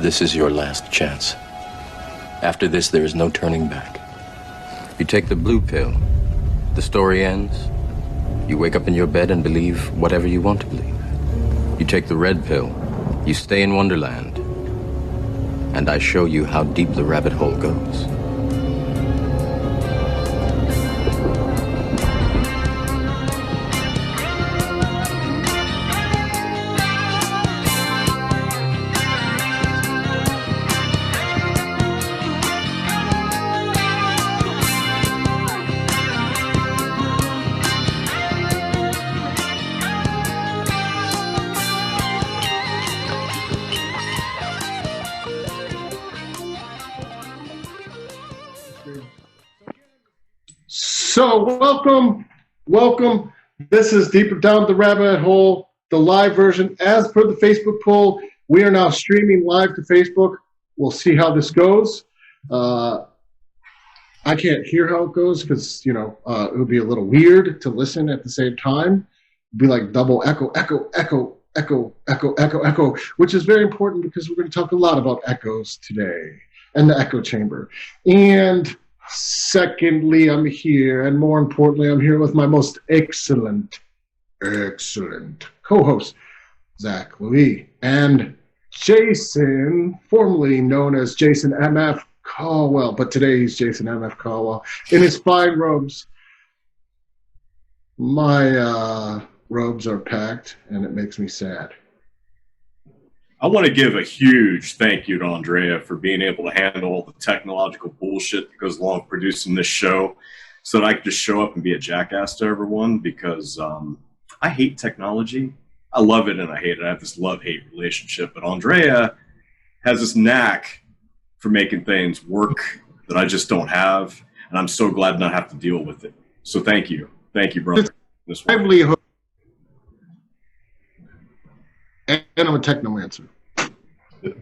This is your last chance. After this, there is no turning back. You take the blue pill, the story ends. You wake up in your bed and believe whatever you want to believe. You take the red pill, you stay in Wonderland, and I show you how deep the rabbit hole goes. So welcome. This is Deeper Down the Rabbit Hole, the live version. As per the Facebook poll, we are now streaming live to Facebook. We'll see how this goes. I can't hear how it goes because, it would be a little weird to listen at the same time. It'd be like double echo, which is very important because we're going to talk a lot about echoes today and the echo chamber. And secondly, I'm here, and more importantly, I'm here with my most excellent co-host, Zach Louis, and Jason, formerly known as Jason MF Caldwell, but today he's Jason MF Caldwell, in his fine robes. My robes are packed, and it makes me sad. I want to give a huge thank you to Andrea for being able to handle all the technological bullshit that goes along with producing this show so that I could just show up and be a jackass to everyone because I hate technology. I love it and I hate it. I have this love-hate relationship. But Andrea has this knack for making things work that I just don't have. And I'm so glad to not have to deal with it. So thank you. Thank you, brother. This livelihood. And I'm a technomancer.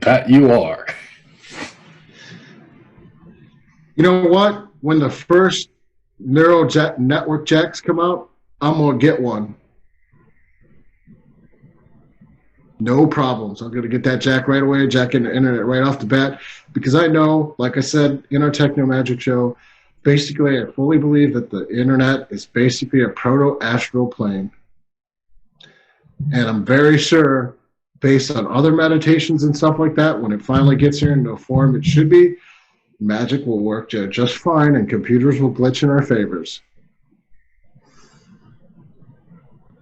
That you are. You know what? When the first neural network jacks come out, I'm going to get one. No problems. I'm going to get that jack right away, jack in the internet right off the bat, because I know, like I said in our Techno Magic show, basically I fully believe that the internet is basically a proto-astral plane. And I'm very sure, based on other meditations and stuff like that, when it finally gets here into a form it should be, magic will work just fine and computers will glitch in our favors.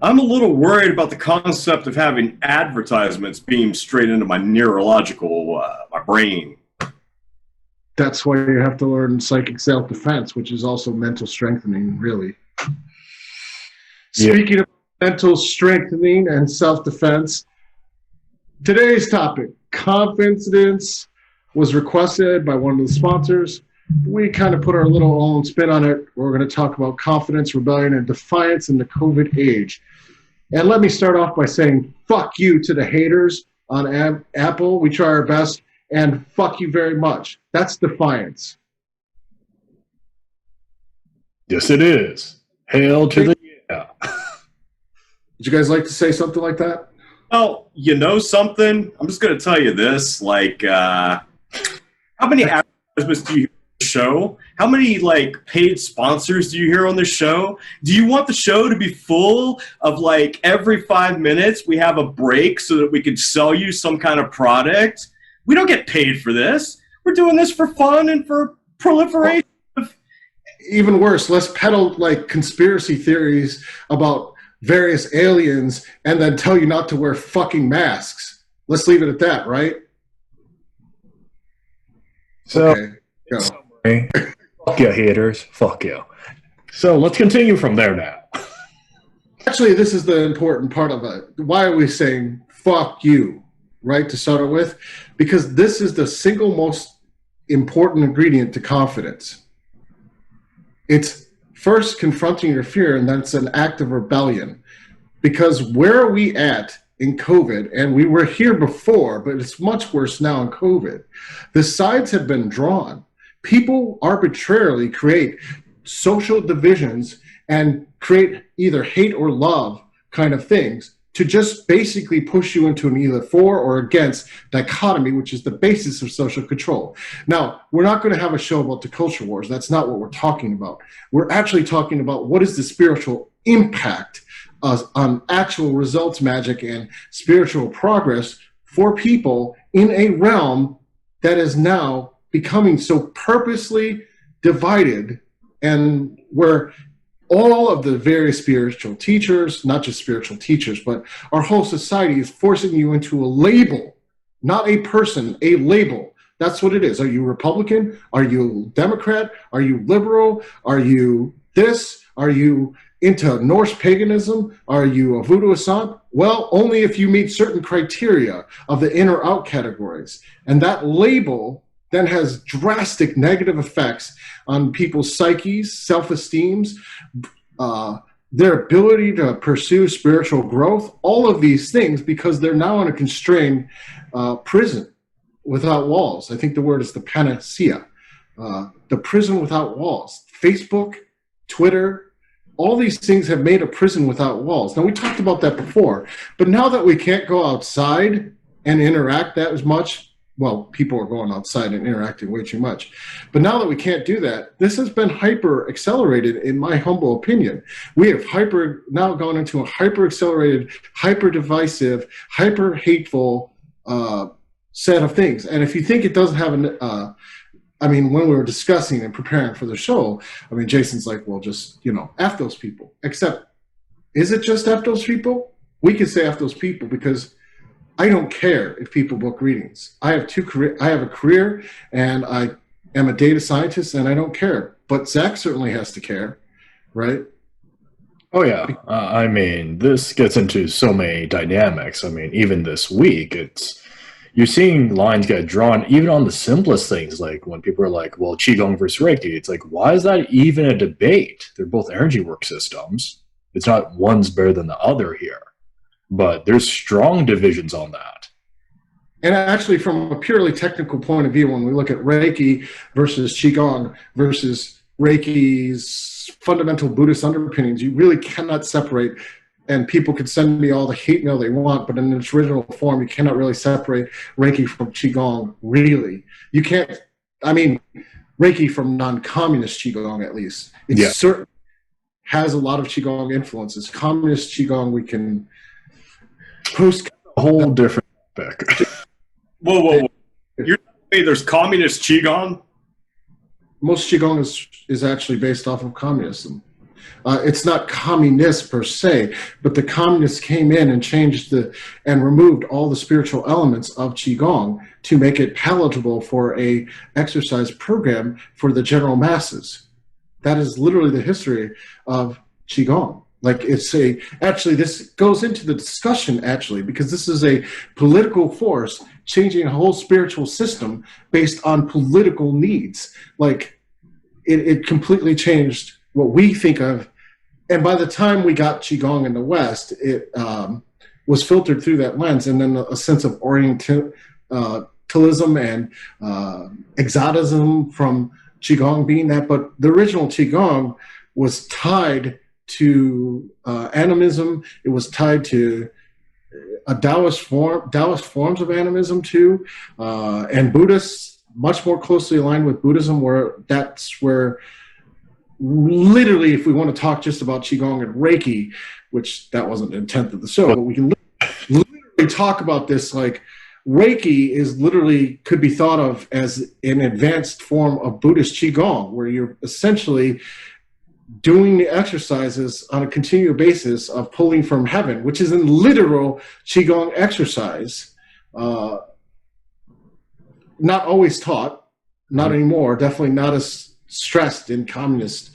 I'm a little worried about the concept of having advertisements beamed straight into my neurological, my brain. That's why you have to learn psychic self-defense, which is also mental strengthening, really. Yeah. Speaking of mental strengthening and self-defense, today's topic, confidence, was requested by one of the sponsors. We kind of put our little own spin on it. We're going to talk about confidence, rebellion, and defiance in the COVID age. And let me start off by saying fuck you to the haters on Apple. We try our best, and fuck you very much. That's defiance. Yes, it is. Hail to the yeah. Would you guys like to say something like that? Oh, you know something? I'm just going to tell you this. Like, how many advertisements do you hear on the show? How many, paid sponsors do you hear on the show? Do you want the show to be full of, every 5 minutes we have a break so that we can sell you some kind of product? We don't get paid for this. We're doing this for fun and for proliferation. Even worse, let's peddle, conspiracy theories about various aliens and then tell you not to wear fucking masks. Let's leave it at that, right? So, okay, go. Fuck you, haters. Fuck you. So let's continue from there now. Actually, this is the important part of it. Why are we saying fuck you, right, to start with? Because this is the single most important ingredient to confidence. It's first confronting your fear, and that's an act of rebellion. Because where are we at in COVID? And we were here before, but it's much worse now in COVID. The sides have been drawn. People arbitrarily create social divisions and create either hate or love kind of things to just basically push you into an either for or against dichotomy, which is the basis of social control. Now, we're not going to have a show about the culture wars. That's not what we're talking about. We're actually talking about what is the spiritual impact on actual results magic and spiritual progress for people in a realm that is now becoming so purposely divided, and where all of the various spiritual teachers, not just spiritual teachers, but our whole society is forcing you into a label, not a person, a label. That's what it is. Are you Republican? Are you Democrat? Are you liberal? Are you this? Are you into Norse paganism? Are you a voodooist? Well, only if you meet certain criteria of the in or out categories. And that label then has drastic negative effects on people's psyches, self-esteems, their ability to pursue spiritual growth, all of these things, because they're now in a constrained prison without walls. I think the word is the panacea, the prison without walls. Facebook, Twitter, all these things have made a prison without walls. Now, we talked about that before, but now that we can't go outside and interact that as much, well, people are going outside and interacting way too much. But now that we can't do that, this has been hyper accelerated, in my humble opinion. We have now gone into a hyper accelerated, hyper divisive, hyper hateful set of things. And if you think it doesn't have when we were discussing and preparing for the show, Jason's like, well, just, F those people. Except, is it just F those people? We could say F those people because I don't care if people book readings. I have a career, and I am a data scientist, and I don't care. But Zach certainly has to care, right? Oh, yeah. This gets into so many dynamics. Even this week, you're seeing lines get drawn even on the simplest things, like when people are like, well, Qigong versus Reiki. It's like, why is that even a debate? They're both energy work systems. It's not one's better than the other here. But there's strong divisions on that. And actually, from a purely technical point of view, when we look at Reiki versus Qigong versus Reiki's fundamental Buddhist underpinnings, you really cannot separate. And people can send me all the hate mail they want, but in its original form, you cannot really separate Reiki from Qigong, really. You can't, Reiki from non-communist Qigong, at least. It certainly has a lot of Qigong influences. Communist Qigong, we can post a whole different topic. Whoa. You're saying there's communist Qigong? Most Qigong is actually based off of communism. It's not communist per se, but the communists came in and changed and removed all the spiritual elements of Qigong to make it palatable for a exercise program for the general masses. That is literally the history of Qigong. Actually, this goes into the discussion, because this is a political force changing a whole spiritual system based on political needs. It completely changed what we think of. And by the time we got Qigong in the West, it was filtered through that lens, and then a sense of Orientalism and exotism from Qigong being that. But the original Qigong was tied to animism. It was tied to Taoist forms of animism too, and Buddhists, much more closely aligned with Buddhism, that's where literally, if we want to talk just about Qigong and Reiki, which that wasn't the intent of the show, but we can literally talk about this. Reiki could be thought of as an advanced form of Buddhist Qigong, where you're essentially doing the exercises on a continual basis of pulling from heaven, which is a literal Qigong exercise. Not always taught, not anymore, definitely not as stressed in communist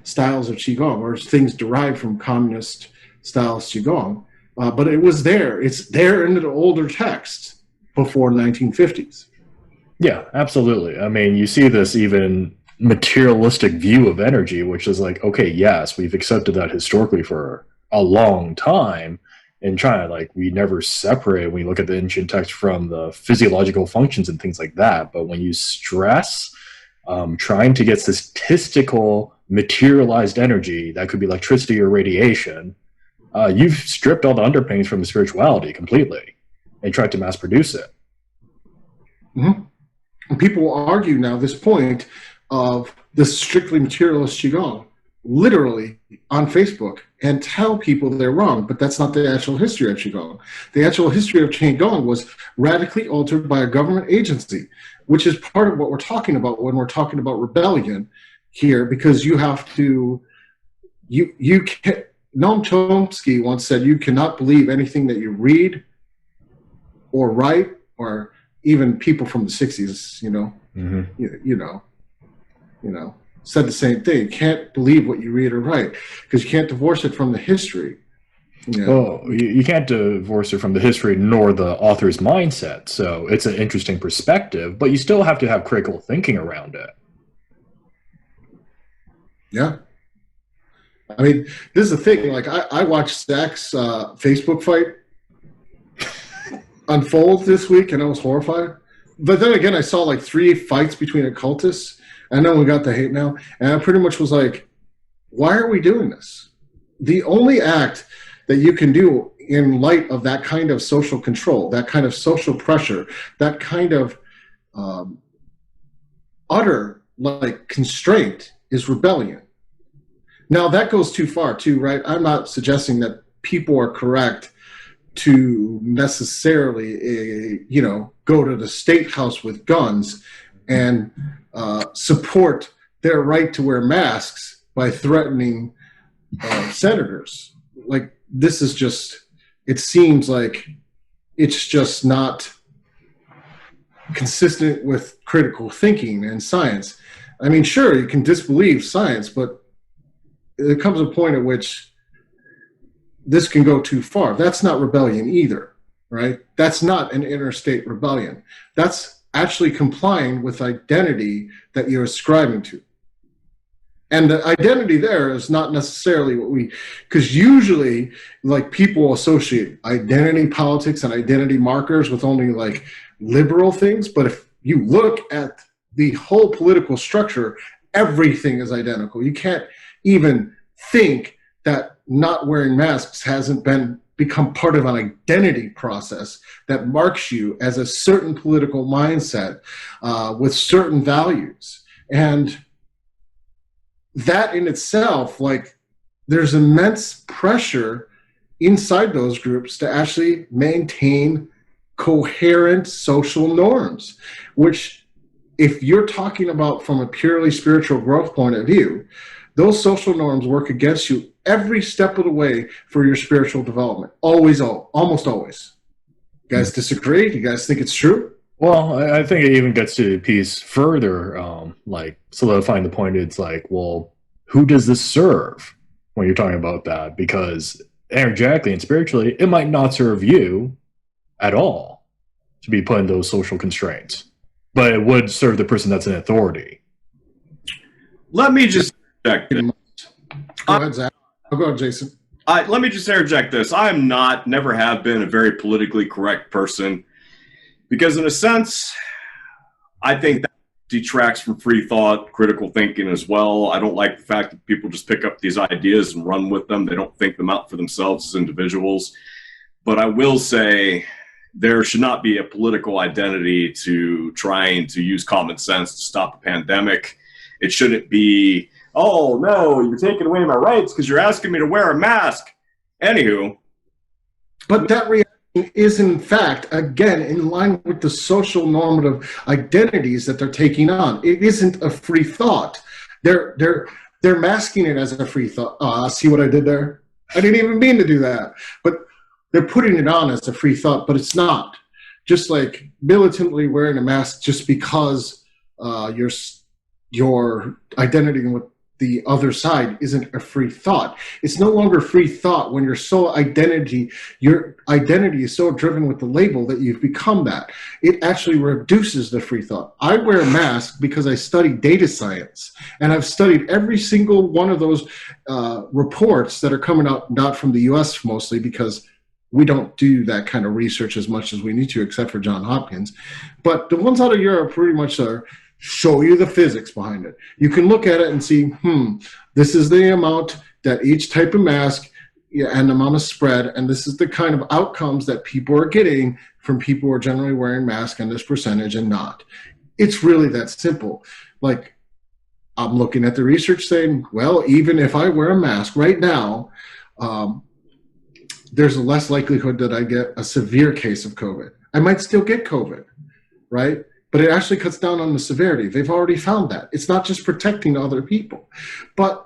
styles of Qigong, or things derived from communist styles Qigong. But it was there. It's there in the older texts before 1950s. Yeah, absolutely. You see this even materialistic view of energy, which is like, okay, yes, we've accepted that historically for a long time in China. We never separate, when you look at the ancient text, from the physiological functions and things like that. But when you stress trying to get statistical materialized energy, that could be electricity or radiation, you've stripped all the underpinnings from the spirituality completely and tried to mass produce it. Mm-hmm. And people will argue now this point of this strictly materialist Qigong, literally on Facebook, and tell people they're wrong, but that's not the actual history of Qigong. The actual history of Qigong was radically altered by a government agency, which is part of what we're talking about when we're talking about rebellion here, because you have to, you can, Noam Chomsky once said, you cannot believe anything that you read or write, or even people from the 60s, said the same thing. You can't believe what you read or write because you can't divorce it from the history. Well, you can't divorce it from the history nor the author's mindset. So it's an interesting perspective, but you still have to have critical thinking around it. Yeah. I mean, this is the thing. Like, I watched Zach's Facebook fight unfold this week, and I was horrified. But then again, I saw like 3 fights between occultists. I know we got the hate now, and I pretty much was like, why are we doing this? The only act that you can do in light of that kind of social control, that kind of social pressure, that kind of utter like constraint is rebellion. Now that goes too far too, right? I'm not suggesting that people are correct to necessarily, go to the state house with guns and support their right to wear masks by threatening senators. Like, this is just, it seems like it's just not consistent with critical thinking and science. I mean, sure, you can disbelieve science, but there comes a point at which this can go too far. That's not rebellion either, right? That's not an interstate rebellion. That's actually complying with identity that you're ascribing to. And the identity there is not necessarily what because usually like people associate identity politics and identity markers with only like liberal things. But if you look at the whole political structure, everything is identical. You can't even think that not wearing masks hasn't become part of an identity process that marks you as a certain political mindset with certain values. And that in itself, like, there's immense pressure inside those groups to actually maintain coherent social norms, which, if you're talking about from a purely spiritual growth point of view, those social norms work against you every step of the way for your spiritual development. Always, almost always. You guys disagree? You guys think it's true? Well, I think it even gets to a piece further, like solidifying the point. It's like, well, who does this serve when you're talking about that? Because energetically and spiritually, it might not serve you at all to be put in those social constraints, but it would serve the person that's in authority. Let me just interject. Go ahead, Zach. Go ahead, Jason. Let me just interject this. I am never have been a very politically correct person. Because in a sense, I think that detracts from free thought, critical thinking as well. I don't like the fact that people just pick up these ideas and run with them. They don't think them out for themselves as individuals. But I will say there should not be a political identity to trying to use common sense to stop a pandemic. It shouldn't be, oh, no, you're taking away my rights because you're asking me to wear a mask. Anywho. But that is in fact, again, in line with the social normative identities that they're taking on. It isn't a free thought. They're masking it as a free thought. See what I did there? I didn't even mean to do that. But they're putting it on as a free thought, but it's not. Just like militantly wearing a mask just because your identity with the other side isn't a free thought. It's no longer free thought when your identity is so driven with the label that you've become that. It actually reduces the free thought. I wear a mask because I study data science, and I've studied every single one of those reports that are coming out, not from the US mostly, because we don't do that kind of research as much as we need to, except for Johns Hopkins. But the ones out of Europe pretty much show you the physics behind it. You can look at it and see, this is the amount that each type of mask and amount of spread, and this is the kind of outcomes that people are getting from people who are generally wearing masks in this percentage and not. It's really that simple. Like, I'm looking at the research saying, well, even if I wear a mask right now, there's a less likelihood that I get a severe case of COVID. I might still get COVID, right? But it actually cuts down on the severity. They've already found that. It's not just protecting other people. But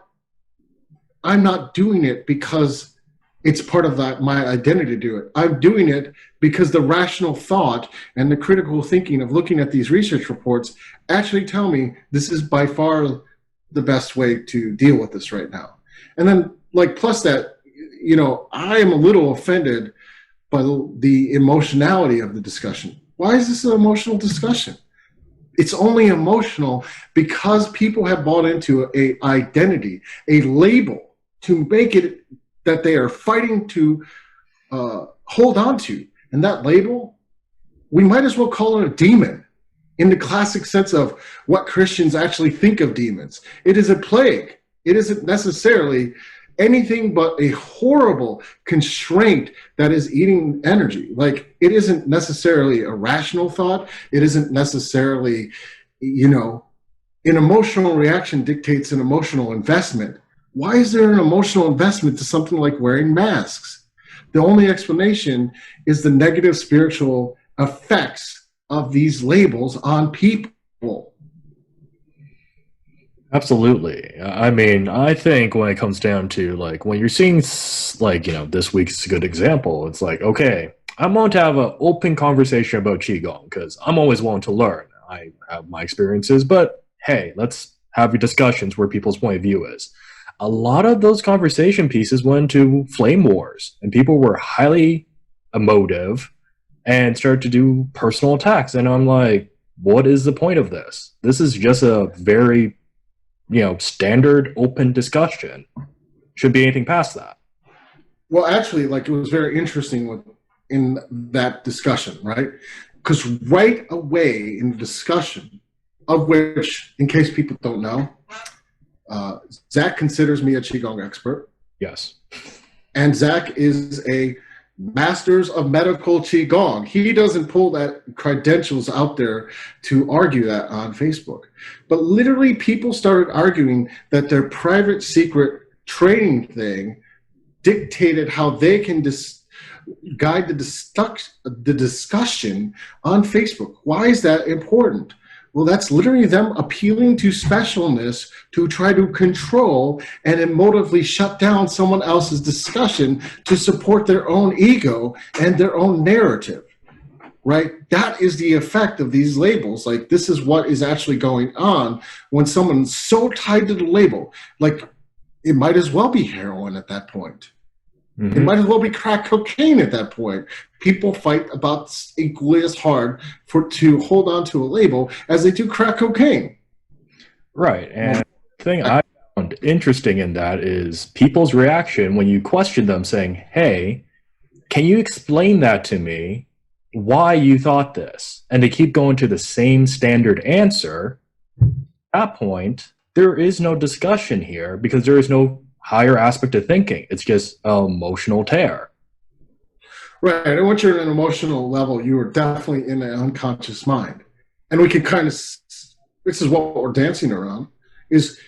I'm not doing it because it's part of my identity to do it. I'm doing it because the rational thought and the critical thinking of looking at these research reports actually tell me this is by far the best way to deal with this right now. And then, like, plus that, you know, I am a little offended by the emotionality of the discussion. Why is this an emotional discussion? It's only emotional because people have bought into a identity, a label, to make it that they are fighting to hold on to. And that label, we might as well call it a demon in the classic sense of what Christians actually think of demons. It is a plague. It isn't necessarily anything but a horrible constraint that is eating energy. Like, it isn't necessarily a rational thought. It isn't necessarily, you know, an emotional reaction dictates an emotional investment. Why is there an emotional investment to something like wearing masks? The only explanation is the negative spiritual effects of these labels on people. Absolutely. I mean, I think when it comes down to, like, when you're seeing, like, you know, this week's a good example. It's like, okay, I'm going to have an open conversation about Qigong because I'm always willing to learn. I have my experiences, but hey, let's have discussions where people's point of view is. A lot of those conversation pieces went to flame wars, and people were highly emotive and started to do personal attacks. And I'm like, what is the point of this? This is just a very, you know, standard open discussion. Should be anything past that. Well, actually, like, it was very interesting in that discussion, right? Because right away in the discussion, of which, in case people don't know, Zach considers me a Qigong expert. Yes. And Zach is a Masters of Medical Qigong. He doesn't pull that credentials out there to argue that on Facebook. But literally, people started arguing that their private secret training thing dictated how they can guide the discussion on Facebook. Why is that important? Well, that's literally them appealing to specialness to try to control and emotively shut down someone else's discussion to support their own ego and their own narrative, right? That is the effect of these labels. Like, this is what is actually going on when someone's so tied to the label. Like, it might as well be heroin at that point. Mm-hmm. It might as well be crack cocaine at that point. People fight about equally as hard to hold on to a label as they do crack cocaine. Right. And the thing I found interesting in that is people's reaction when you question them saying, hey, can you explain that to me, why you thought this? And they keep going to the same standard answer. At that point, there is no discussion here because there is no higher aspect of thinking. It's just emotional tear. Right. And once you're at an emotional level, you are definitely in an unconscious mind. And we can kind of, this is what we're dancing around, is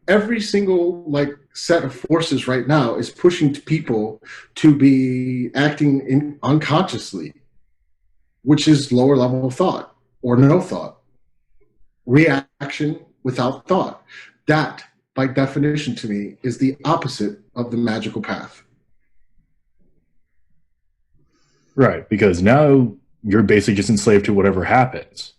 every single, like, set of forces right now is pushing people to be acting unconsciously, which is lower level thought or no thought. Reaction without thought. That, by definition, to me, is the opposite of the magical path. Right, because now you're basically just enslaved to whatever happens.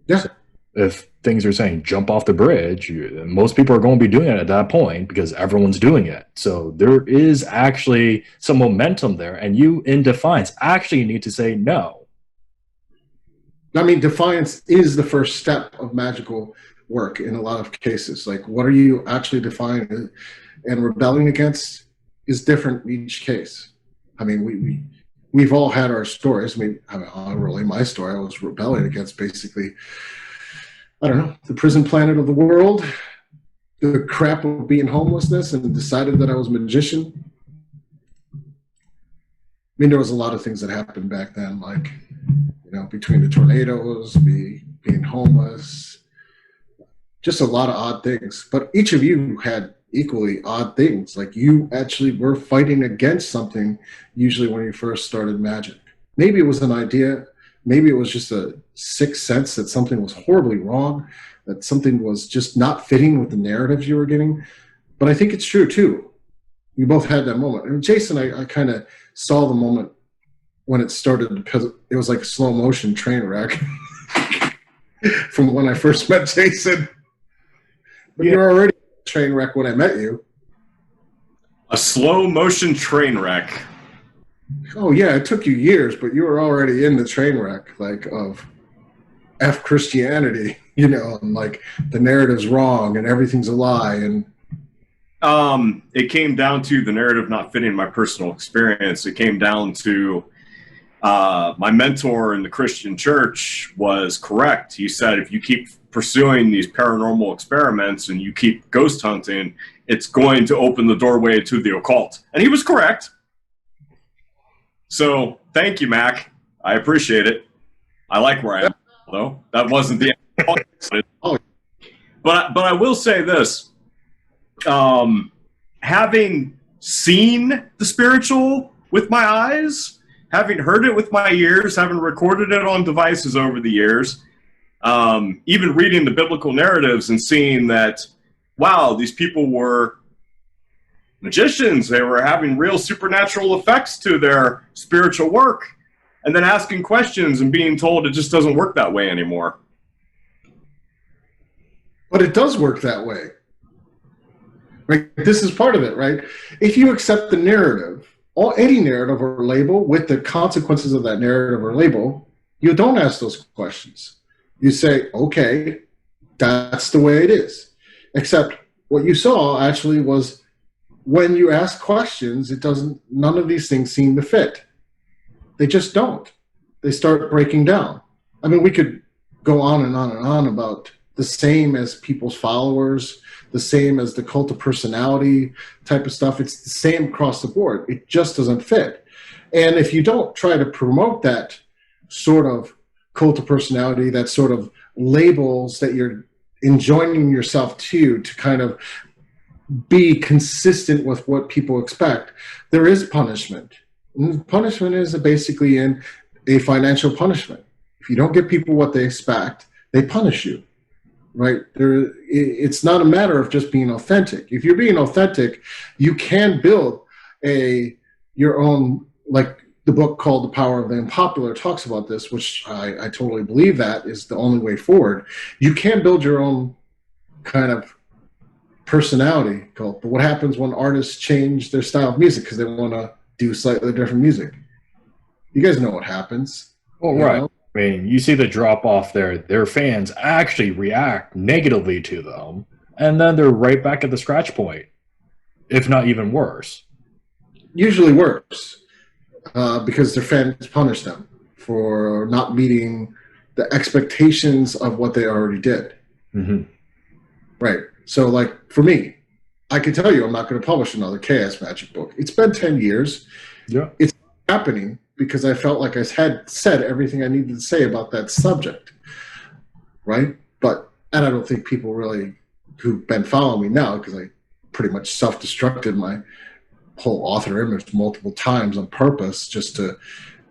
Yeah. So if things are saying jump off the bridge, most people are going to be doing it at that point because everyone's doing it. So there is actually some momentum there, and you, in Defiance, actually need to say no. I mean, Defiance is the first step of magical work in a lot of cases. Like, what are you actually defying and rebelling against is different in each case. I mean, we've all had our stories. I mean, I'll relay my story. I was rebelling against, basically, I don't know, the prison planet of the world, the crap of being homelessness, and decided that I was a magician. mean, there was a lot of things that happened back then, like, between the tornadoes, being homeless, just a lot of odd things. But each of you had equally odd things. Like, you actually were fighting against something usually when you first started magic. Maybe it was an idea. Maybe it was just a sixth sense that something was horribly wrong, that something was just not fitting with the narratives you were getting. But I think it's true, too. You both had that moment. And Jason, I kind of saw the moment when it started because it was like a slow motion train wreck from when I first met Jason. But you're already a train wreck when I met you. A slow motion train wreck. Oh yeah, it took you years, but you were already in the train wreck, like, of F Christianity, and like the narrative's wrong and everything's a lie. And it came down to the narrative not fitting my personal experience. It came down to my mentor in the Christian church was correct. He said, if you keep pursuing these paranormal experiments and you keep ghost hunting, it's going to open the doorway to the occult. And he was correct. So thank you, Mac. I appreciate it. I like where I am, though. That wasn't the end. But I will say this. Having seen the spiritual with my eyes, having heard it with my ears, having recorded it on devices over the years, even reading the biblical narratives and seeing that, wow, these people were magicians. They were having real supernatural effects to their spiritual work. And then asking questions and being told it just doesn't work that way anymore. But it does work that way. Right? This is part of it, right? If you accept the narrative, any narrative or label with the consequences of that narrative or label, you don't ask those questions. You say, okay, that's the way it is. Except what you saw actually was when you ask questions, none of these things seem to fit. They just don't. They start breaking down. I mean, we could go on and on and on about the same as people's followers, the same as the cult of personality type of stuff. It's the same across the board. It just doesn't fit. And if you don't try to promote that sort of cult of personality, that sort of labels that you're enjoining yourself to kind of be consistent with what people expect, there is punishment. And punishment is basically in a financial punishment. If you don't give people what they expect, they punish you, right? It's not a matter of just being authentic. If you're being authentic, you can build your own, like the book called The Power of the Unpopular talks about this, which I totally believe that is the only way forward. You can build your own kind of personality cult. But what happens when artists change their style of music because they want to do slightly different music? You guys know what happens. Well, right. Know? I mean, you see the drop off there. Their fans actually react negatively to them, and then they're right back at the scratch point, if not even worse. Usually worse, because their fans punish them for not meeting the expectations of what they already did. Mm-hmm. Right. So, like, for me, I can tell you I'm not going to publish another Chaos Magic book. It's been 10 years. Yeah. It's happening because I felt like I had said everything I needed to say about that subject. Right? And I don't think people really who've been following me now, because I pretty much self-destructed my whole author image multiple times on purpose just to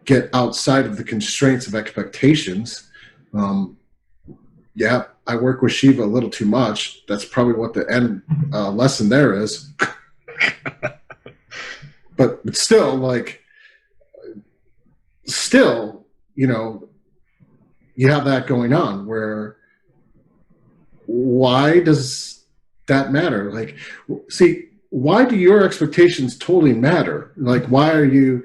get outside of the constraints of expectations. Yeah, I work with Shiva a little too much. That's probably what the end lesson there is. but still, you have that going on where why does that matter? Like, see, why do your expectations totally matter? Like, why are you,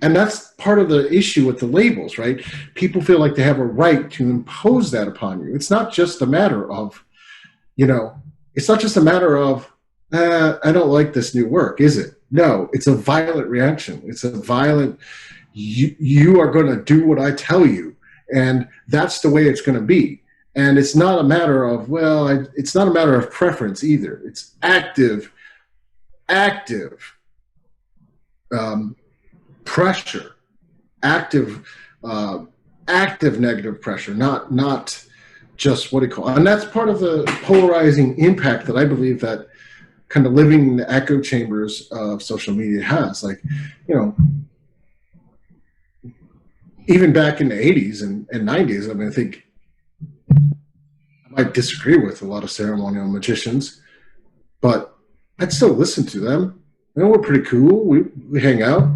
and that's part of the issue with the labels, right? People feel like they have a right to impose that upon you. It's not just a matter of, it's not just a matter of, I don't like this new work, is it? No, it's a violent reaction. It's a violent, you are going to do what I tell you. And that's the way it's going to be. And it's not a matter of, it's not a matter of preference either. It's active pressure, active negative pressure, not just what do you call it? And that's part of the polarizing impact that I believe that kind of living in the echo chambers of social media has. Like, you know, even back in the 80s and 90s, I mean, I think I might disagree with a lot of ceremonial magicians, but I'd still listen to them. You know, we're pretty cool. We hang out,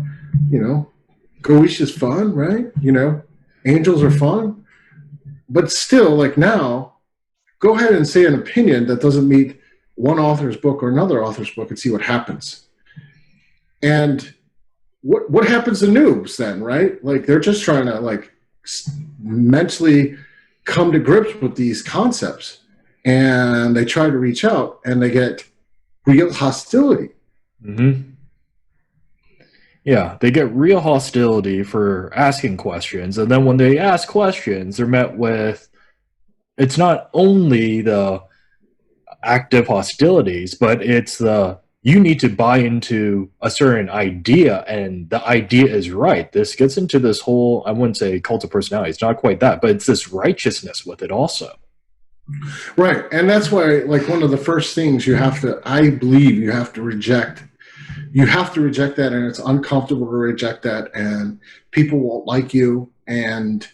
you know. Goish is fun, right? You know, angels are fun. But still, like now, go ahead and say an opinion that doesn't meet one author's book or another author's book and see what happens. And what happens to noobs then, right? Like they're just trying to like mentally come to grips with these concepts, and they try to reach out and they get real hostility. Mm-hmm. Yeah, they get real hostility for asking questions, and then when they ask questions, they're met with, it's not only the active hostilities, but it's the, you need to buy into a certain idea, and the idea is right. This gets into this whole, I wouldn't say cult of personality, it's not quite that, but it's this righteousness with it also. Right, and that's why, like, one of the first things you have to, I believe you have to reject that, and it's uncomfortable to reject that, and people won't like you, and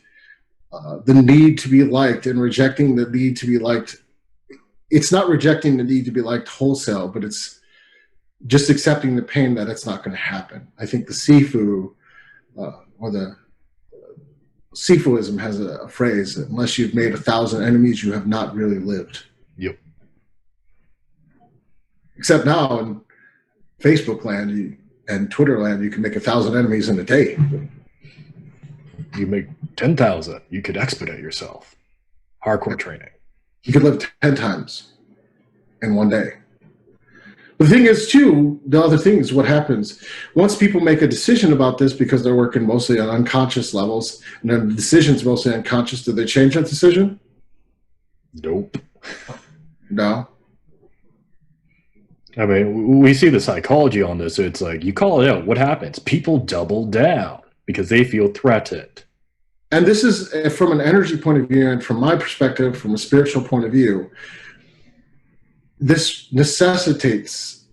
the need to be liked, and rejecting the need to be liked, it's not rejecting the need to be liked wholesale, but it's just accepting the pain that it's not going to happen. I think the Sifu, or the Sifuism has a phrase, unless you've made 1,000 enemies, you have not really lived. Yep. Except now in Facebook land and Twitter land, you can make 1,000 enemies in a day. You make 10,000, you could expedite yourself. Hardcore training. You could live 10 times in one day. The thing is, too, the other thing is what happens once people make a decision about this, because they're working mostly on unconscious levels, and then the decision's mostly unconscious. Do they change that decision? Nope. No. I mean, we see the psychology on this. It's like, you call it out, what happens? People double down because they feel threatened. And this is from an energy point of view, and from my perspective, from a spiritual point of view, this necessitates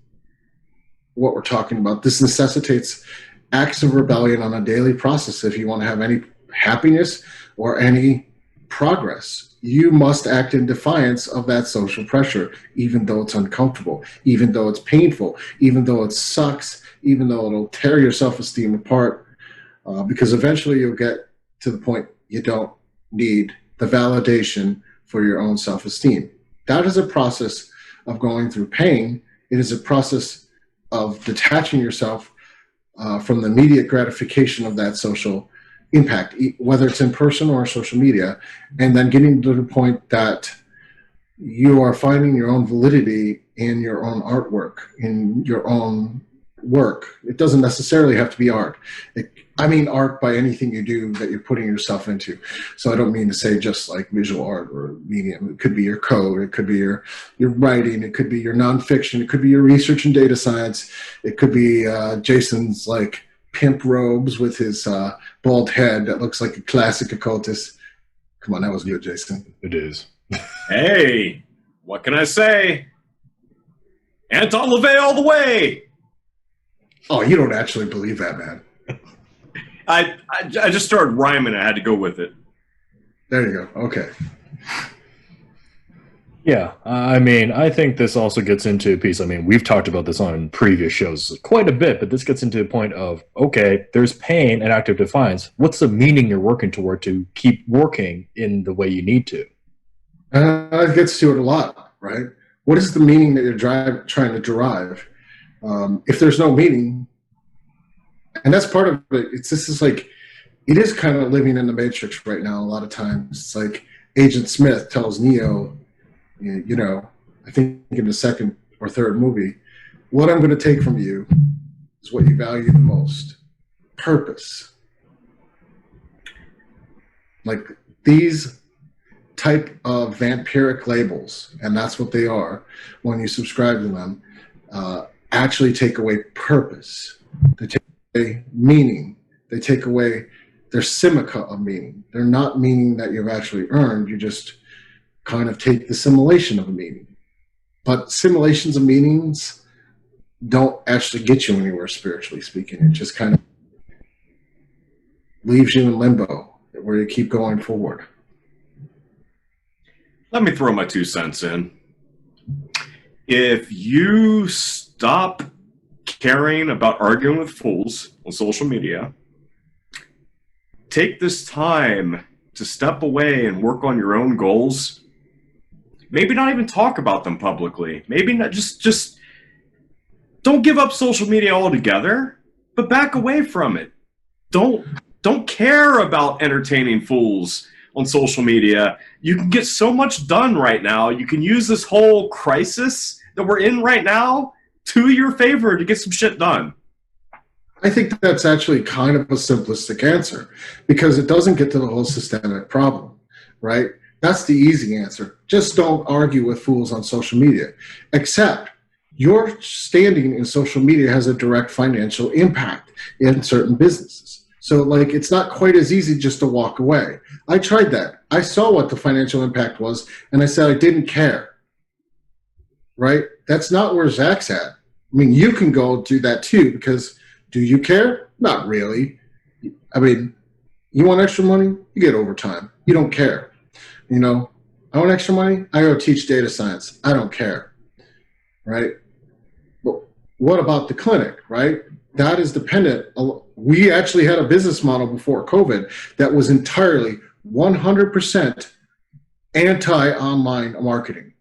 what we're talking about. This necessitates acts of rebellion on a daily process. If you want to have any happiness or any progress, you must act in defiance of that social pressure, even though it's uncomfortable, even though it's painful, even though it sucks, even though it'll tear your self-esteem apart, because eventually you'll get to the point you don't need the validation for your own self-esteem. That is a process of going through pain. It is a process of detaching yourself from the immediate gratification of that social impact, whether it's in person or social media, and then getting to the point that you are finding your own validity in your own artwork, in your own work. It doesn't necessarily have to be art. I mean art by anything you do that you're putting yourself into. So I don't mean to say just like visual art or medium. It could be your code. It could be your writing. It could be your nonfiction. It could be your research and data science. It could be Jason's like pimp robes with his bald head that looks like a classic occultist. Come on, that was good, Jason. It is. Hey, what can I say? Anton LaVey all the way! Oh, you don't actually believe that, man. I just started rhyming. I had to go with it. There you go. Okay. Yeah, I mean, I think this also gets into a piece. I mean, we've talked about this on previous shows quite a bit, but this gets into a point of, okay, there's pain and active defiance. What's the meaning you're working toward to keep working in the way you need to? It gets to it a lot, right? What is the meaning that you're trying to derive? If there's no meaning, and that's part of it. This is like, it is kind of living in the Matrix right now. A lot of times, it's like Agent Smith tells Neo, you know, I think in the second or third movie, what I'm going to take from you is what you value the most: purpose. Like these type of vampiric labels, and that's what they are when you subscribe to them, actually take away purpose. They take away meaning. They take away their simica of meaning. They're not meaning that you've actually earned. You just kind of take the simulation of a meaning. But simulations of meanings don't actually get you anywhere spiritually speaking. It just kind of leaves you in limbo where you keep going forward. Let me throw my 2 cents in. If you stop caring about arguing with fools on social media, take this time to step away and work on your own goals. Maybe not even talk about them publicly. Maybe not just don't give up social media altogether, but back away from it. Don't care about entertaining fools on social media. You can get so much done right now. You can use this whole crisis that we're in right now to your favor to get some shit done. I think that's actually kind of a simplistic answer because it doesn't get to the whole systemic problem, right? That's the easy answer. Just don't argue with fools on social media, except your standing in social media has a direct financial impact in certain businesses. So like, it's not quite as easy just to walk away. I tried that. I saw what the financial impact was and I said, I didn't care, right? That's not where Zach's at. I mean, you can go do that too, because do you care? Not really. I mean, you want extra money? You get overtime. You don't care. You know, I want extra money? I go teach data science. I don't care, right? But what about the clinic, right? That is dependent. We actually had a business model before COVID that was entirely 100% anti-online marketing.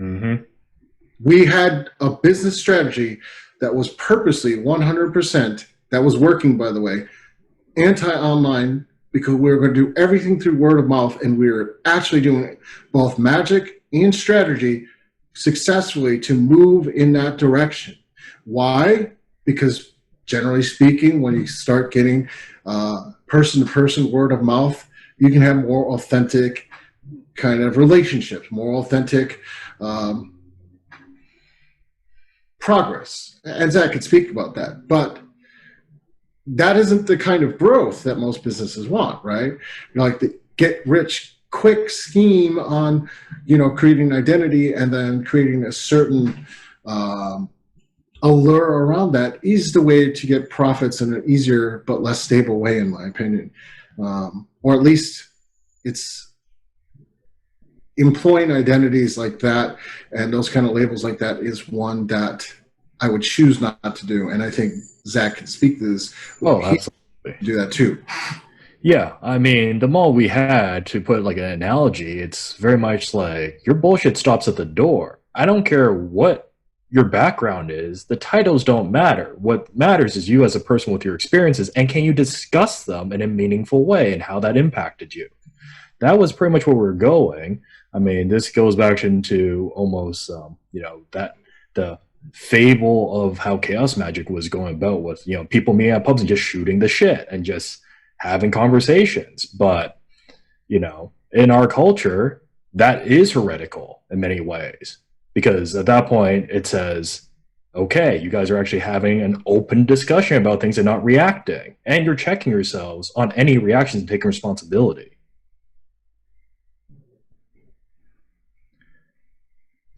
Mm-hmm. We had a business strategy that was purposely 100%, that was working, by the way, anti-online, because we were going to do everything through word of mouth, and we were actually doing both magic and strategy successfully to move in that direction. Why? Because generally speaking, when you start getting person-to-person word of mouth, you can have more authentic kind of relationships, more authentic progress. And Zach could speak about that. But that isn't the kind of growth that most businesses want, right? Like the get rich quick scheme on, creating identity and then creating a certain allure around that is the way to get profits in an easier but less stable way, in my opinion. Or at least it's employing identities like that and those kind of labels like that is one that I would choose not to do. And I think Zach can speak to this. Oh, absolutely. Do that too. Yeah, I mean, the mall we had, to put like an analogy, it's very much like your bullshit stops at the door. I don't care what your background is. The titles don't matter. What matters is you as a person with your experiences, and can you discuss them in a meaningful way and how that impacted you. That was pretty much where we're going. I mean, this goes back into almost, that the fable of how chaos magic was going about with, people meeting at pubs and just shooting the shit and just having conversations. But, in our culture, that is heretical in many ways, because at that point it says, okay, you guys are actually having an open discussion about things and not reacting, and you're checking yourselves on any reactions and taking responsibility.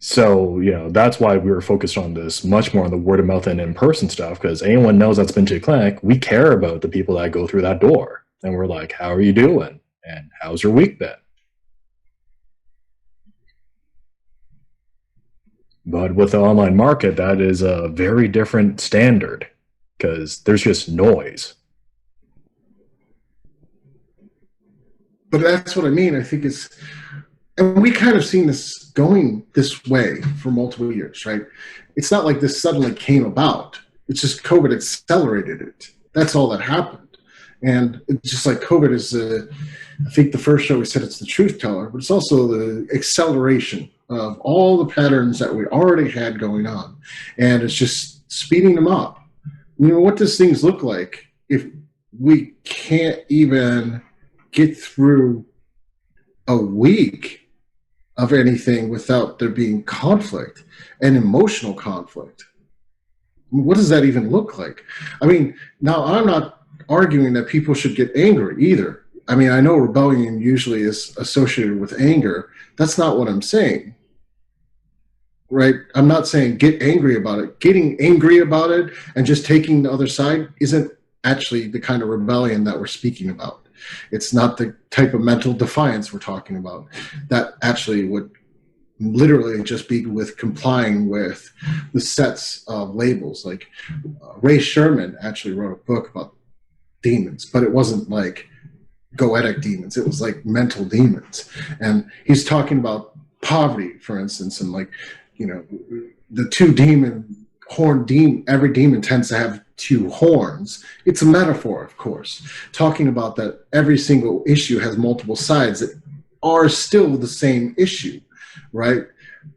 So, that's why we were focused on this much more on the word of mouth and in-person stuff, because anyone knows that's been to a clinic, we care about the people that go through that door. And we're like, how are you doing? And how's your week been? But with the online market, that is a very different standard, because there's just noise. But that's what I mean. I think it's, and we kind of seen this going this way for multiple years, right? It's not like this suddenly came about. It's just COVID accelerated it. That's all that happened. And it's just like COVID is, I think the first show we said it's the truth teller, but it's also the acceleration of all the patterns that we already had going on. And it's just speeding them up. What does things look like if we can't even get through a week of anything without there being conflict and emotional conflict? What does that even look like? I mean, now arguing that people should get angry either. I mean, I know rebellion usually is associated with anger. That's not what I'm saying. Right? I'm not saying get angry about it. Getting angry about it and just taking the other side isn't actually the kind of rebellion that we're speaking about. It's not the type of mental defiance we're talking about. That actually would literally just be with complying with the sets of labels. Like Ray Sherman actually wrote a book about demons, but it wasn't like goetic demons. It was like mental demons. And he's talking about poverty, for instance, and like, you know, the two every demon tends to have two horns. It's a metaphor, of course, talking about that every single issue has multiple sides that are still the same issue, right?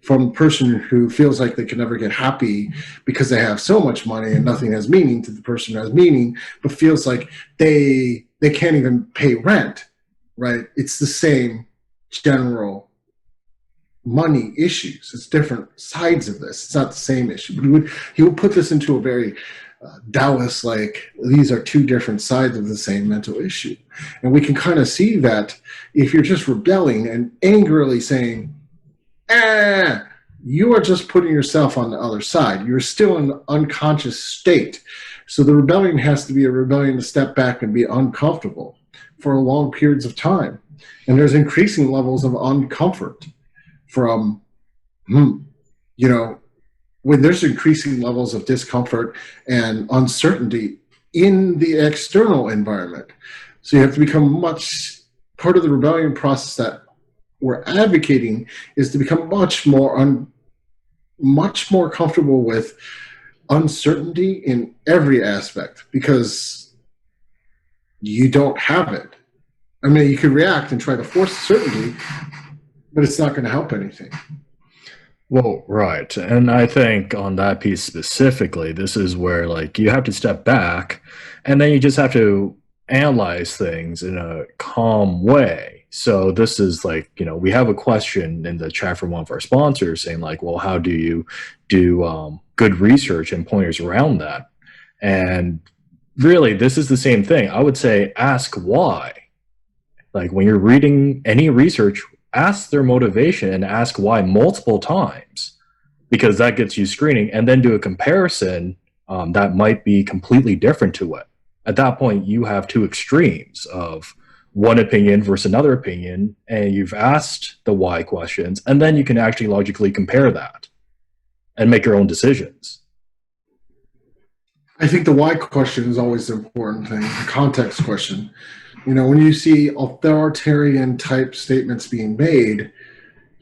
From the person who feels like they can never get happy because they have so much money and nothing has meaning, to the person who has meaning but feels like they can't even pay rent, right? It's the same general money issues. It's different sides of this. It's not the same issue. But he would put this into a very Taoist, like these are two different sides of the same mental issue. And we can kind of see that if you're just rebelling and angrily saying, you are just putting yourself on the other side. You're still in an unconscious state. So the rebellion has to be a rebellion to step back and be uncomfortable for long periods of time. And there's increasing levels of uncomfort from, you know, when there's increasing levels of discomfort and uncertainty in the external environment. So you have to become part of the rebellion process that we're advocating is to become much more comfortable with uncertainty in every aspect, because you don't have it. I mean, you could react and try to force certainty, but it's not going to help anything. Well, right. And I think on that piece specifically, this is where like you have to step back and then you just have to analyze things in a calm way. So this is like, you know, we have a question in the chat from one of our sponsors saying like, well, how do you do good research and pointers around that? And really, this is the same thing. I would say ask why. Like when you're reading any research, ask their motivation and ask why multiple times, because that gets you screening, and then do a comparison that might be completely different to it. At that point, you have two extremes of one opinion versus another opinion, and you've asked the why questions, and then you can actually logically compare that and make your own decisions. I think the why question is always the important thing, the context question. You know, when you see authoritarian type statements being made,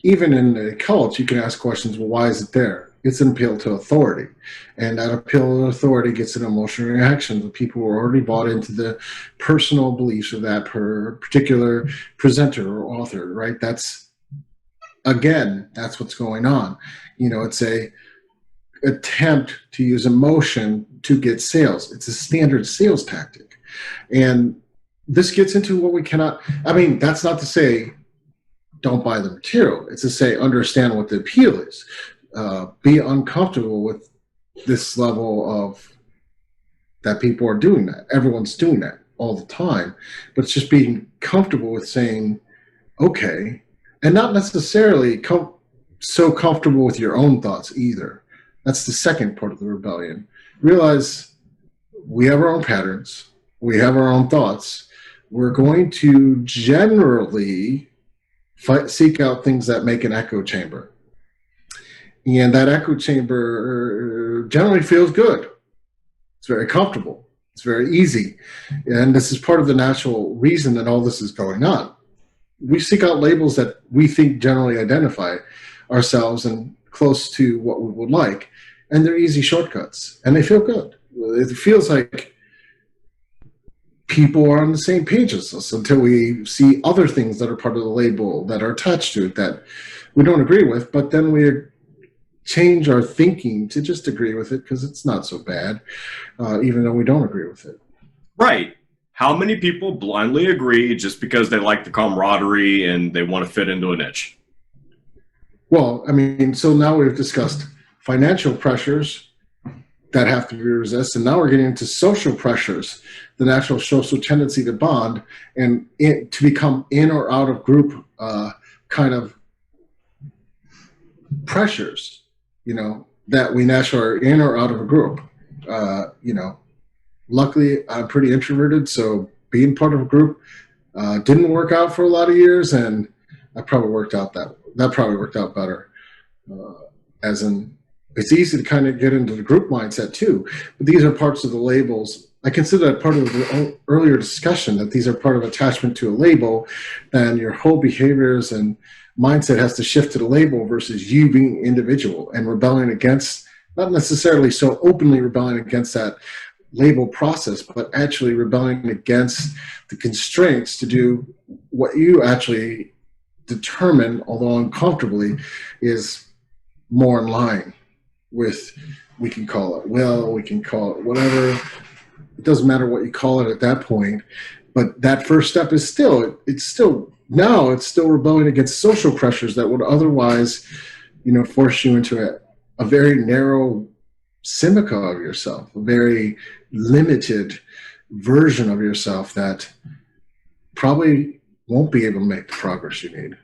even in the cult, you can ask questions, well, why is it there? It's an appeal to authority. And that appeal to authority gets an emotional reaction. The people who are already bought into the personal beliefs of that particular presenter or author, right? That's what's going on. You know, it's a attempt to use emotion to get sales. It's a standard sales tactic. And this gets into what we cannot, I mean, that's not to say don't buy the material. It's to say understand what the appeal is. Be uncomfortable with this level of that people are doing that. Everyone's doing that all the time. But it's just being comfortable with saying, okay, and not necessarily so comfortable with your own thoughts either. That's the second part of the rebellion. Realize we have our own patterns. We have our own thoughts. We're going to generally seek out things that make an echo chamber. And that echo chamber generally feels good. It's very comfortable. It's very easy. And this is part of the natural reason that all this is going on. We seek out labels that we think generally identify ourselves and close to what we would like. And they're easy shortcuts. And they feel good. It feels like people are on the same page as us until we see other things that are part of the label that are attached to it that we don't agree with, but then we change our thinking to just agree with it because it's not so bad, even though we don't agree with it. Right. How many people blindly agree just because they like the camaraderie and they want to fit into a niche? Well, I mean, so now we've discussed financial pressures. that have to be resisted. And now we're getting into social pressures, the natural social tendency to bond and to become in or out of group kind of pressures, that we naturally are in or out of a group. Luckily, I'm pretty introverted, so being part of a group didn't work out for a lot of years, and that probably worked out better. As in, it's easy to kind of get into the group mindset too, but these are parts of the labels. I consider that part of the earlier discussion, that these are part of attachment to a label, and your whole behaviors and mindset has to shift to the label versus you being individual and rebelling against, not necessarily so openly rebelling against that label process, but actually rebelling against the constraints to do what you actually determine, although uncomfortably, is more in line with, we can call it will, we can call it whatever. It doesn't matter what you call it at that point. But that first step is still rebelling against social pressures that would otherwise, force you into a very narrow simica of yourself, a very limited version of yourself that probably won't be able to make the progress you need.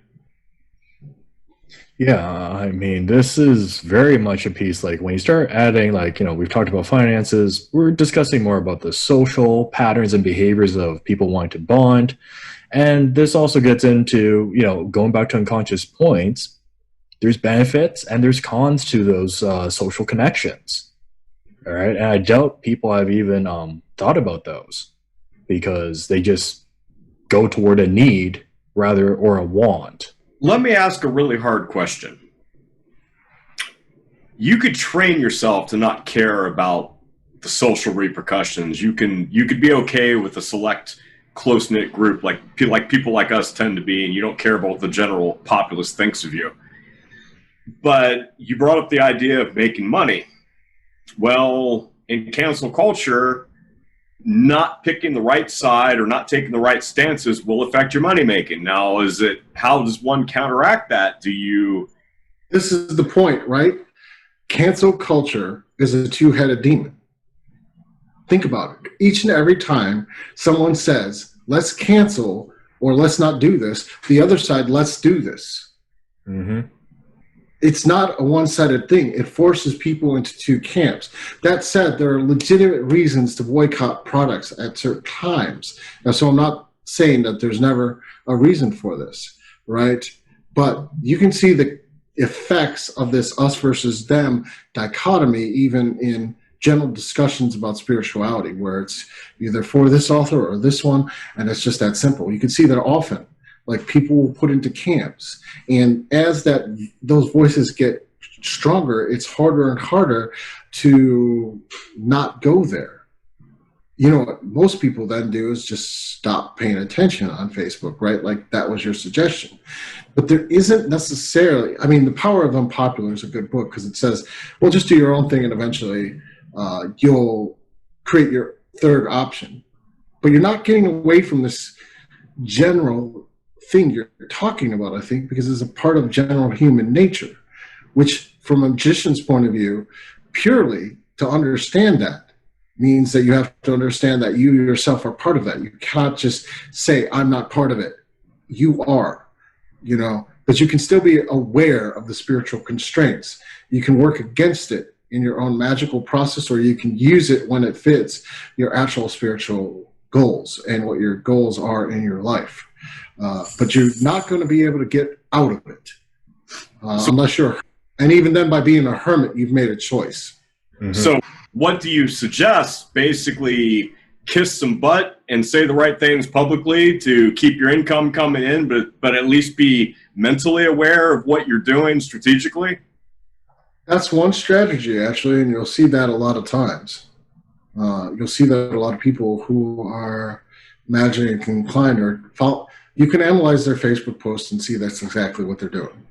Yeah, I mean, this is very much a piece, like when you start adding, we've talked about finances, we're discussing more about the social patterns and behaviors of people wanting to bond. And this also gets into, going back to unconscious points, there's benefits and there's cons to those social connections. All right. And I doubt people have even thought about those because they just go toward a need or a want. Let me ask a really hard question. You could train yourself to not care about the social repercussions. You could be okay with a select close-knit group like people like us tend to be, and you don't care about what the general populace thinks of you. But you brought up the idea of making money. Well, in cancel culture, not picking the right side or not taking the right stances will affect your money making. Now, how does one counteract that? This is the point, right? Cancel culture is a two-headed demon. Think about it. Each and every time someone says, let's cancel or let's not do this, the other side, let's do this. Mm-hmm. It's not a one-sided thing. It forces people into two camps. That said, there are legitimate reasons to boycott products at certain times. Now, so I'm not saying that there's never a reason for this, right? But you can see the effects of this us versus them dichotomy even in general discussions about spirituality, where it's either for this author or this one, and it's just that simple. You can see that often. Like people will put into camps, and as those voices get stronger, it's harder and harder to not go there. What most people then do is just stop paying attention on Facebook, right? Like that was your suggestion. But there isn't necessarily, The Power of Unpopular is a good book because it says, well, just do your own thing and eventually you'll create your third option. But you're not getting away from this general thing you're talking about, I think, because it's a part of general human nature, which from a magician's point of view, purely to understand that means that you have to understand that you yourself are part of that. You cannot just say, I'm not part of it. You are, but you can still be aware of the spiritual constraints. You can work against it in your own magical process, or you can use it when it fits your actual spiritual goals and what your goals are in your life. But you're not going to be able to get out of it unless and even then by being a hermit, you've made a choice. Mm-hmm. So what do you suggest? Basically kiss some butt and say the right things publicly to keep your income coming in, but at least be mentally aware of what you're doing strategically? That's one strategy, actually, and you'll see that a lot of times. You'll see that a lot of people who are magically inclined or you can analyze their Facebook posts and see that's exactly what they're doing.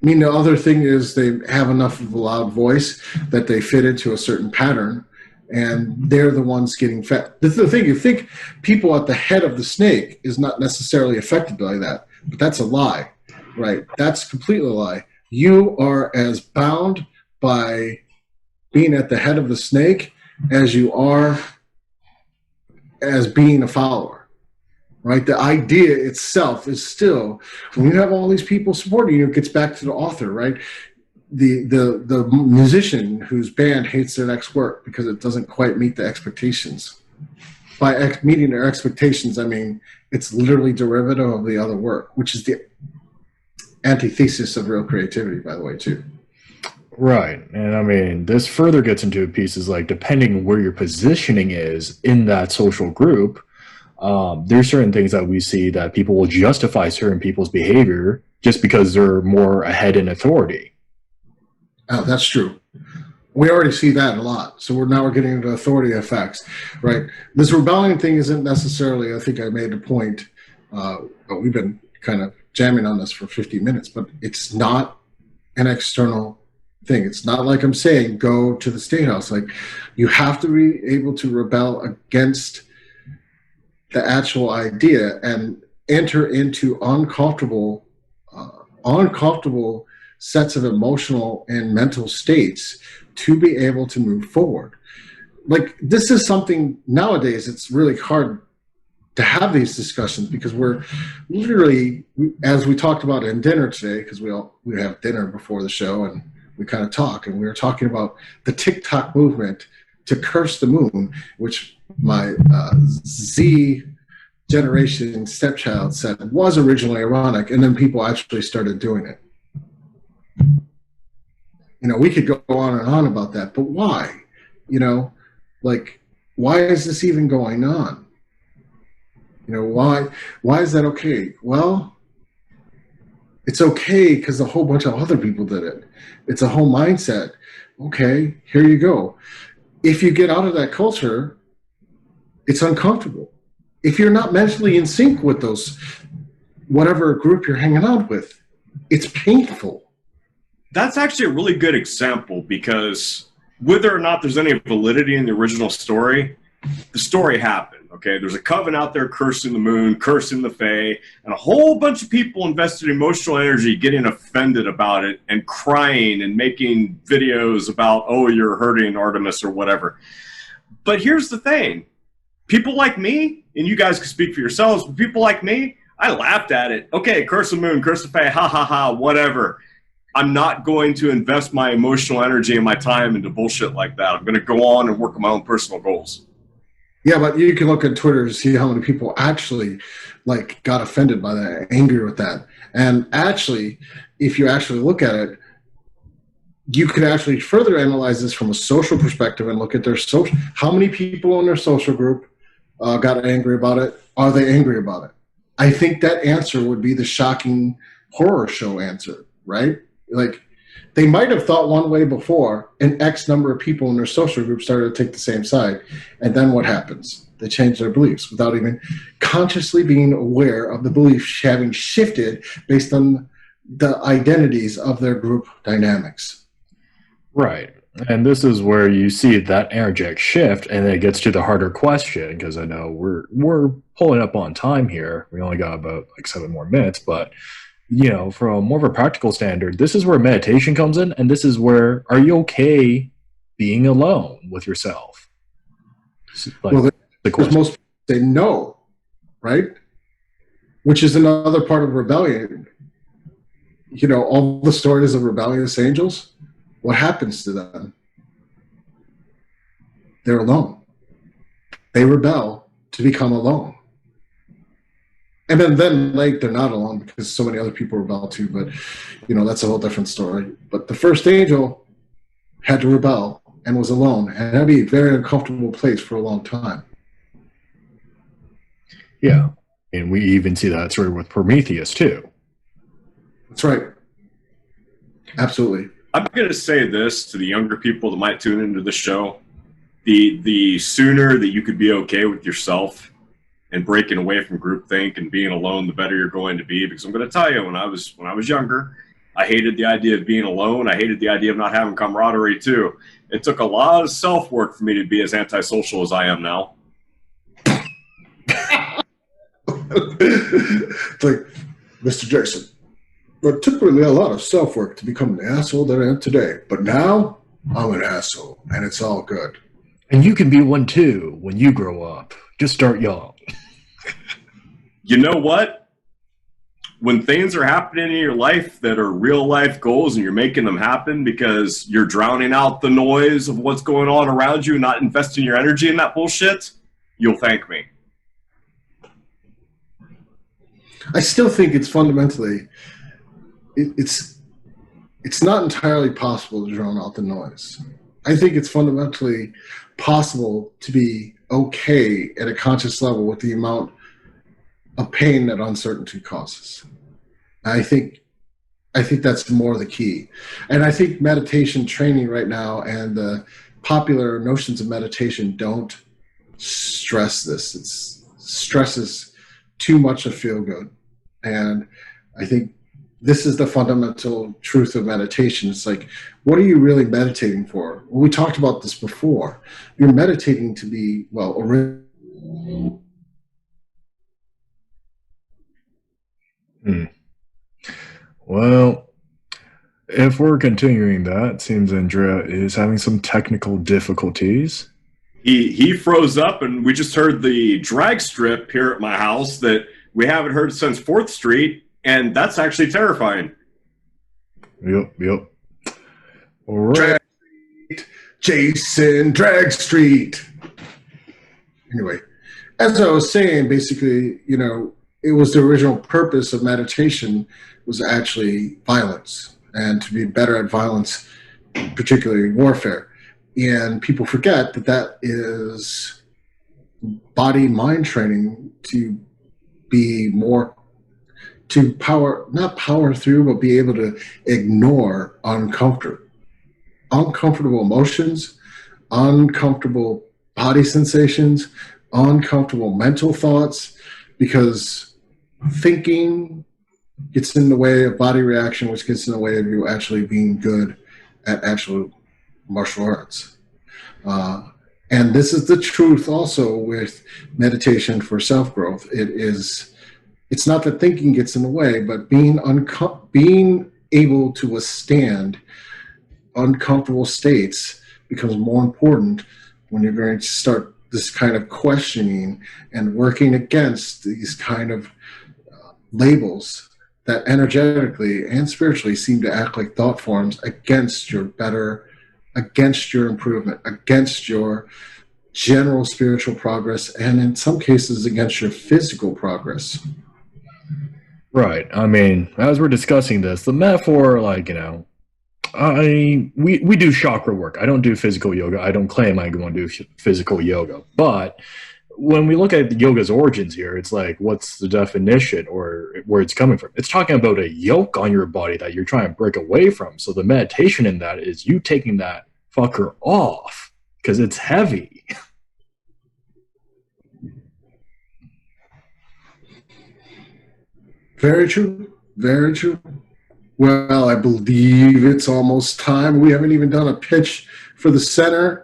The other thing is they have enough of a loud voice that they fit into a certain pattern, and they're the ones getting fed. This is the thing. You think people at the head of the snake is not necessarily affected by that, but that's a lie, right? That's completely a lie. You are as bound by being at the head of the snake as you are as being a follower, right? The idea itself is still, when you have all these people supporting you, it gets back to the author, right? The musician whose band hates their next work because it doesn't quite meet the expectations. By meeting their expectations, I mean it's literally derivative of the other work, which is the antithesis of real creativity, by the way, too. Right. And I mean, this further gets into pieces like depending where your positioning is in that social group, there's certain things that we see that people will justify certain people's behavior just because they're more ahead in authority. Oh, that's true. We already see that a lot. So we're getting into authority effects, right? This rebellion thing isn't necessarily, I think I made a point, but we've been kind of jamming on this for 50 minutes, but it's not an external thing. It's not like I'm saying go to the State House. Like, you have to be able to rebel against the actual idea and enter into uncomfortable sets of emotional and mental states to be able to move forward. Like, this is something nowadays it's really hard to have these discussions because we're literally, as we talked about in dinner today, because we have dinner before the show and we kind of talk, and we were talking about the TikTok movement to curse the moon, which my Z generation stepchild said was originally ironic, and then people actually started doing it. You know, we could go on and on about that, but why? You know, like, why is this even going on? You know, why is that okay? Well, it's okay because a whole bunch of other people did it. It's a whole mindset. Okay, here you go. If you get out of that culture, it's uncomfortable. If you're not mentally in sync with those, whatever group you're hanging out with, it's painful. That's actually a really good example, because whether or not there's any validity in the original story, the story happened, okay? There's a coven out there cursing the moon, cursing the fae, and a whole bunch of people invested emotional energy getting offended about it and crying and making videos about, oh, you're hurting Artemis or whatever. But here's the thing. People like me, and you guys can speak for yourselves, but people like me, I laughed at it. Okay, curse the moon, curse the fae, ha, ha, ha, whatever. I'm not going to invest my emotional energy and my time into bullshit like that. I'm going to go on and work on my own personal goals. Yeah, but you can look at Twitter to see how many people actually like got offended by that, angry with that. And actually, if you actually look at it, you could actually further analyze this from a social perspective and look at their social. How many people in their social group got angry about it? Are they angry about it? I think that answer would be the shocking horror show answer, right? Like, they might have thought one way before, and X number of people in their social group started to take the same side. And then what happens? They change their beliefs without even consciously being aware of the belief having shifted based on the identities of their group dynamics. Right. And this is where you see that energetic shift, and then it gets to the harder question, because I know we're pulling up on time here. We only got about like 7 more minutes, but you know, from more of a practical standard, this is where meditation comes in, and this is where, are you okay being alone with yourself? Like, well, most people say no, right? Which is another part of rebellion. You know, all the stories of rebellious angels, what happens to them? They're alone. They rebel to become alone. And then like, they're not alone because so many other people rebel too, but you know, that's a whole different story. But the first angel had to rebel and was alone, and that'd be a very uncomfortable place for a long time. Yeah. And we even see that sort of with Prometheus too. That's right. Absolutely. I'm going to say this to the younger people that might tune into the show. The sooner that you could be okay with yourself and breaking away from groupthink and being alone, the better you're going to be. Because I'm going to tell you, when I was younger, I hated the idea of being alone. I hated the idea of not having camaraderie too. It took a lot of self-work for me to be as antisocial as I am now. It's like, Mr. Jason, it took really a lot of self-work to become the asshole that I am today. But now, I'm an asshole, and it's all good. And you can be one too when you grow up. Just start young. You know what? When things are happening in your life that are real life goals and you're making them happen because you're drowning out the noise of what's going on around you and not investing your energy in that bullshit, you'll thank me. I still think it's fundamentally, it's not entirely possible to drown out the noise. I think it's fundamentally possible to be okay at a conscious level with the amount of pain that uncertainty causes. I think that's more the key. And I think meditation training right now and the popular notions of meditation don't stress this. It stresses too much of feel good. And I think this is the fundamental truth of meditation. It's like, what are you really meditating for? Well, we talked about this before. You're meditating to be, well, Well, if we're continuing that, it seems Andrea is having some technical difficulties. He froze up, and we just heard the drag strip here at my house that we haven't heard since 4th Street, and that's actually terrifying. Yep. All right. Drag Street, Jason Drag Street. Anyway, as I was saying, basically, it was the original purpose of meditation was actually violence and to be better at violence, particularly warfare. And people forget that is body-mind training to be more, not power through, but be able to ignore uncomfortable emotions, uncomfortable body sensations, uncomfortable mental thoughts, because thinking gets in the way of body reaction, which gets in the way of you actually being good at actual martial arts. And this is the truth also with meditation for self-growth. It's not that thinking gets in the way, but being able to withstand uncomfortable states becomes more important when you're going to start this kind of questioning and working against these kind of labels that energetically and spiritually seem to act like thought forms against your improvement, against your general spiritual progress, and in some cases against your physical progress. Right. I mean, as we're discussing this, the metaphor, we do chakra work. I don't do physical yoga. I don't claim I want to do physical yoga. But when we look at yoga's origins here, it's like, what's the definition or where it's coming from? It's talking about a yoke on your body that you're trying to break away from. So the meditation in that is you taking that fucker off because it's heavy. Very true. Very true. Well, I believe it's almost time. We haven't even done a pitch for the center.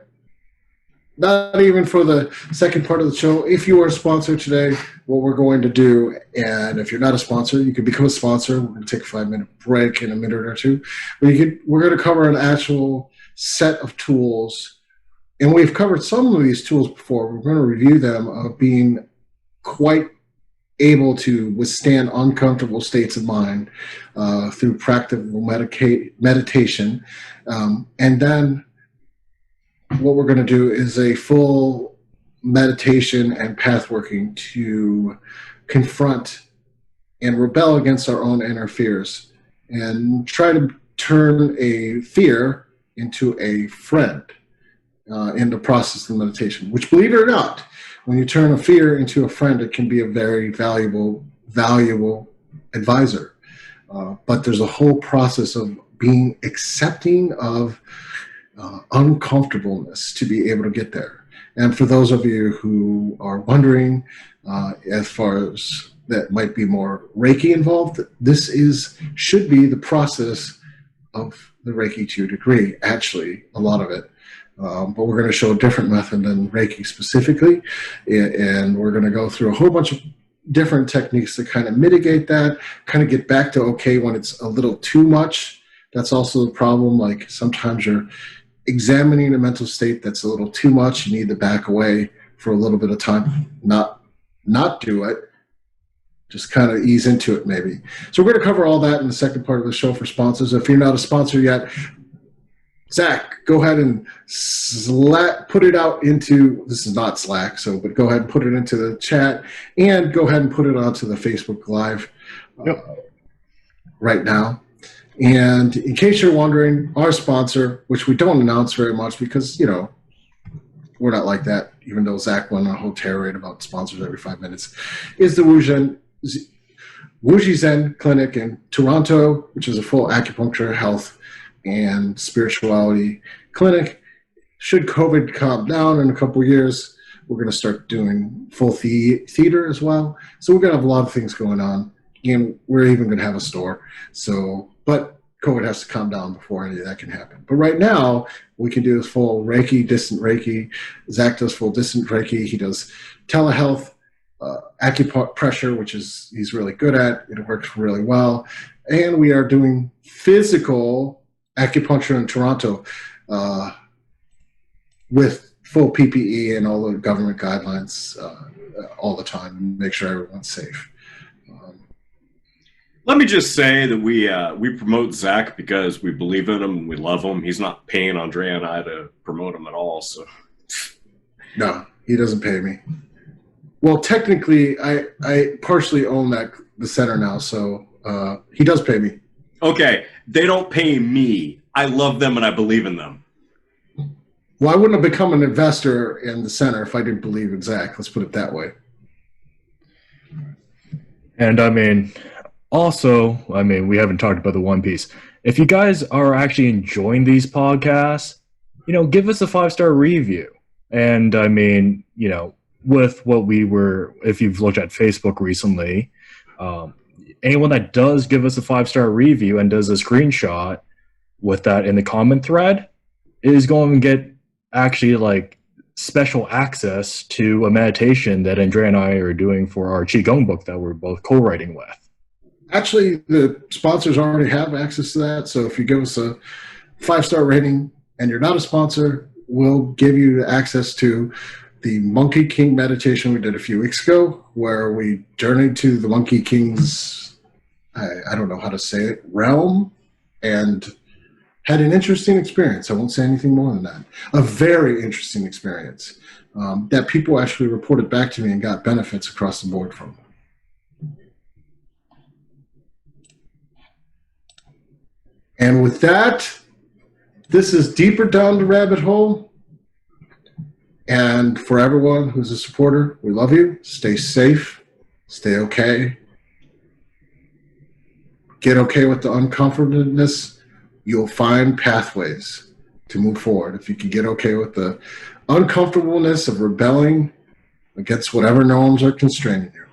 Not even for the second part of the show. If you are a sponsor today, what we're going to do, and if you're not a sponsor, you can become a sponsor. We're going to take a 5-minute break in a minute or two. We're going to cover an actual set of tools, and we've covered some of these tools before. We're going to review them of being quite able to withstand uncomfortable states of mind through practical meditation. And then what we're going to do is a full meditation and path working to confront and rebel against our own inner fears and try to turn a fear into a friend in the process of meditation, which, believe it or not, when you turn a fear into a friend, it can be a very valuable advisor. But there's a whole process of being accepting of uncomfortableness to be able to get there. And for those of you who are wondering, as far as that might be more Reiki involved, this should be the process of the Reiki 2 degree, actually, a lot of it. But we're going to show a different method than Reiki specifically, and we're going to go through a whole bunch of different techniques to kind of mitigate that, kind of get back to okay when it's a little too much. That's also the problem. Like sometimes examining a mental state that's a little too much, you need to back away for a little bit of time, not do it, just kind of ease into it maybe. So we're going to cover all that in the second part of the show for sponsors. If you're not a sponsor yet, Zach, go ahead and put it out into, this is not Slack, but go ahead and put it into the chat, and go ahead and put it onto the Facebook Live right now. And in case you're wondering, our sponsor, which we don't announce very much because, we're not like that, even though Zach went on a whole tirade about sponsors every 5 minutes, is the Wuji Zen Clinic in Toronto, which is a full acupuncture, health, and spirituality clinic. Should COVID calm down in a couple of years, we're going to start doing full theater as well. So we're going to have a lot of things going on, and we're even going to have a store. But COVID has to calm down before any of that can happen. But right now, we can do this full Reiki, distant Reiki. Zach does full distant Reiki. He does telehealth, acupressure, which he's really good at. It works really well. And we are doing physical acupuncture in Toronto with full PPE and all the government guidelines all the time, and make sure everyone's safe. Let me just say that we promote Zach because we believe in him and we love him. He's not paying Andrea and I to promote him at all. So no, he doesn't pay me. Well, technically, I partially own the center now, so he does pay me. Okay, they don't pay me. I love them and I believe in them. Well, I wouldn't have become an investor in the center if I didn't believe in Zach. Let's put it that way. And also, we haven't talked about the One Piece. If you guys are actually enjoying these podcasts, give us a 5-star review. And with what if you've looked at Facebook recently, anyone that does give us a 5-star review and does a screenshot with that in the comment thread is going to get actually special access to a meditation that Andrea and I are doing for our Qigong book that we're both co-writing with. Actually, the sponsors already have access to that. So if you give us a 5-star rating and you're not a sponsor, we'll give you access to the Monkey King meditation we did a few weeks ago, where we journeyed to the Monkey King's, I don't know how to say it, realm, and had an interesting experience. I won't say anything more than that. A very interesting experience that people actually reported back to me and got benefits across the board from. And with that, this is Deeper Down the Rabbit Hole. And for everyone who's a supporter, we love you. Stay safe. Stay okay. Get okay with the uncomfortableness. You'll find pathways to move forward. If you can get okay with the uncomfortableness of rebelling against whatever norms are constraining you.